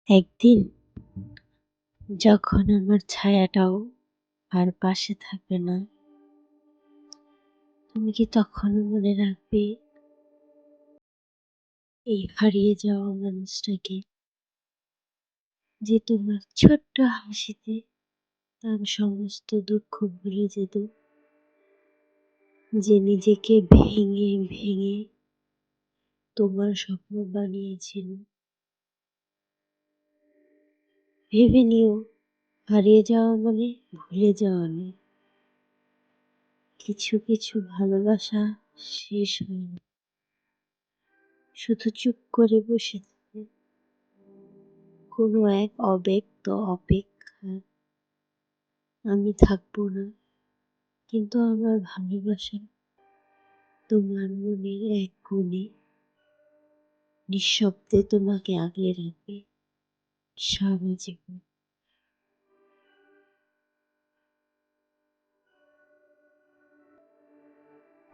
একদিন যখন আমার ছায়াটাও আর পাশে থাকবে না, তুমি কি তখনও মনে রাখবে এই হারিয়ে যাওয়া মানুষটাকে, যে তোমার ছোট্ট হাসিতে তার সমস্ত দুঃখ ভুলে যেত, যে নিজেকে ভেঙে ভেঙে তোমার স্বপ্ন বানিয়েছিল। ভেবে নিও, হারিয়ে যাওয়া মানে ভুলে যাওয়া নয়। কিছু কিছু ভালোবাসা শেষ হয় না, শুধু চুপ করে বসে থাকে কোনো এক অব্যক্ত অপেক্ষা। আমি থাকবো না, কিন্তু আমার ভালোবাসা তোমার মনের এক কোণে নিঃশব্দে তোমাকে আগলে রাখবে সারা জীবন।